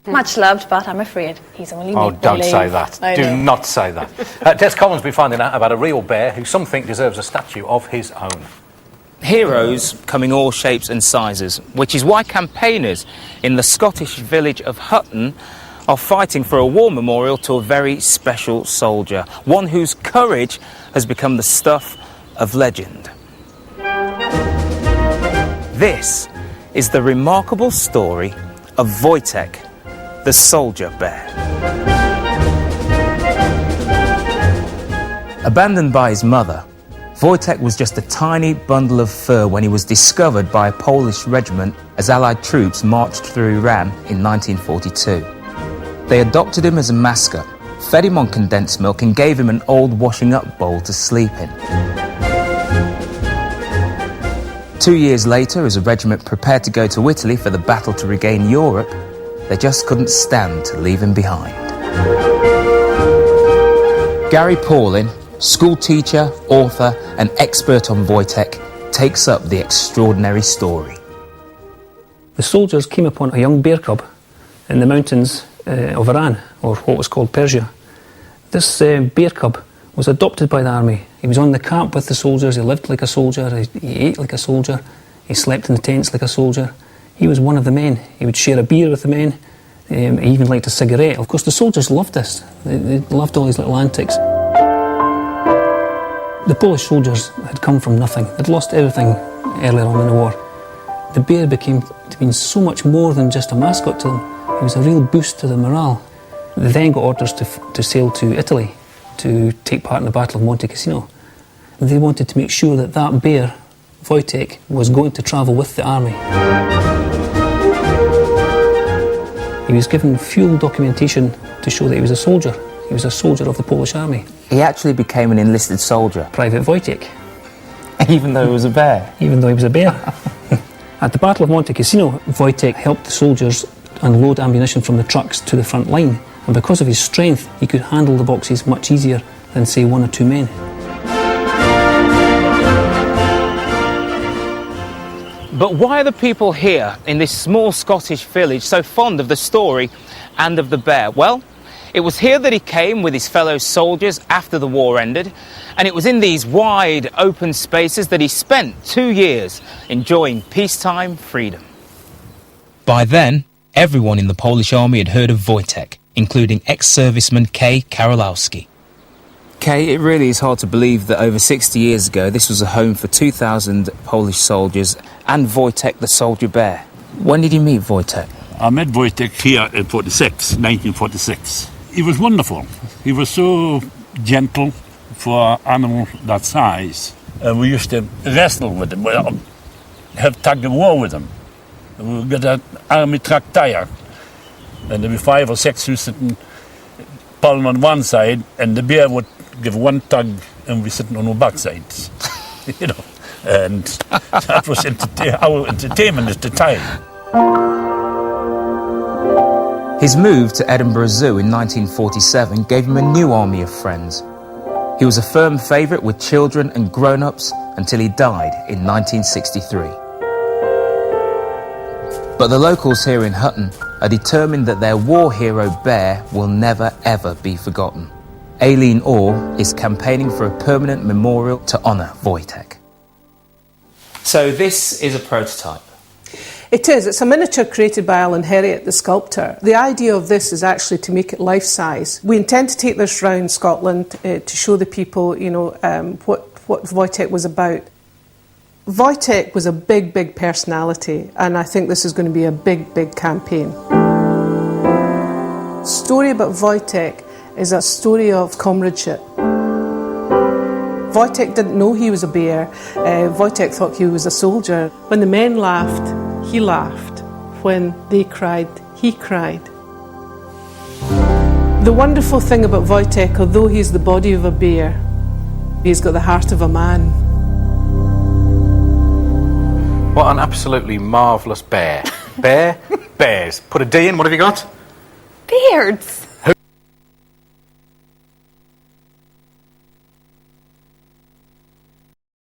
Much loved, but I'm afraid he's only Oh, make don't believe. say that. Do not say that. Des Collins will be finding out about a real bear who some think deserves a statue of his own. Heroes come in all shapes and sizes, which is why campaigners in the Scottish village of Hutton are fighting for a war memorial to a very special soldier, one whose courage has become the stuff of legend. This is the remarkable story of Wojtek, the soldier bear. Abandoned by his mother, Wojtek was just a tiny bundle of fur when he was discovered by a Polish regiment as Allied troops marched through Iran in 1942. They adopted him as a mascot, fed him on condensed milk and gave him an old washing-up bowl to sleep in. 2 years later, as the regiment prepared to go to Italy for the battle to regain Europe, they just couldn't stand to leave him behind. Gary Paulin, school teacher, author and expert on Wojtek, takes up the extraordinary story. The soldiers came upon a young bear cub in the mountains of Iran, or what was called Persia. This bear cub was adopted by the army. He was on the camp with the soldiers, he lived like a soldier, he ate like a soldier, he slept in the tents like a soldier. He was one of the men. He would share a beer with the men, he even liked a cigarette. Of course the soldiers loved this, they loved all his little antics. The Polish soldiers had come from nothing, they'd lost everything earlier on in the war. The bear became to be so much more than just a mascot to them. It was a real boost to their morale. They then got orders to sail to Italy to take part in the Battle of Monte Cassino. They wanted to make sure that that bear, Wojtek, was going to travel with the army. He was given full documentation to show that he was a soldier. He was a soldier of the Polish army. He actually became an enlisted soldier. Private Wojtek. Even though he was a bear? Even though he was a bear. At the Battle of Monte Cassino, Wojtek helped the soldiers unload ammunition from the trucks to the front line. And because of his strength, he could handle the boxes much easier than, say, 1 or 2 men. But why are the people here in this small Scottish village so fond of the story and of the bear? Well, it was here that he came with his fellow soldiers after the war ended, and it was in these wide open spaces that he spent 2 years enjoying peacetime freedom. By then, everyone in the Polish army had heard of Wojtek, including ex-serviceman Kay Karolowski. Kay, it really is hard to believe that over 60 years ago this was a home for 2,000 Polish soldiers and Wojtek the soldier bear. When did you meet Wojtek? I met Wojtek here in 1946. He was wonderful. He was so gentle for an animal that size. And we used to wrestle with him, have tug of war with him. We would get an army truck tire. And there'd be 5 or 6 who sitting pulling on one side, and the bear would give one tug, and we sitting on our backsides. You know, and that was our entertainment at the time. His move to Edinburgh Zoo in 1947 gave him a new army of friends. He was a firm favourite with children and grown-ups until he died in 1963. But the locals here in Hutton are determined that their war hero bear will never ever be forgotten. Aileen Orr is campaigning for a permanent memorial to honour Wojtek. So this is a prototype? It is. It's a miniature created by Alan Herriot, the sculptor. The idea of this is actually to make it life-size. We intend to take this round Scotland to show the people, what Wojtek was about. Wojtek was a big, big personality, and I think this is going to be a big, big campaign. The story about Wojtek is a story of comradeship. Wojtek didn't know he was a bear. Wojtek thought he was a soldier. When the men laughed, he laughed. When they cried, he cried. The wonderful thing about Wojtek, although he's the body of a bear, he's got the heart of a man. What an absolutely marvellous bear. Bear, bears. Put a D in, what have you got? Beards.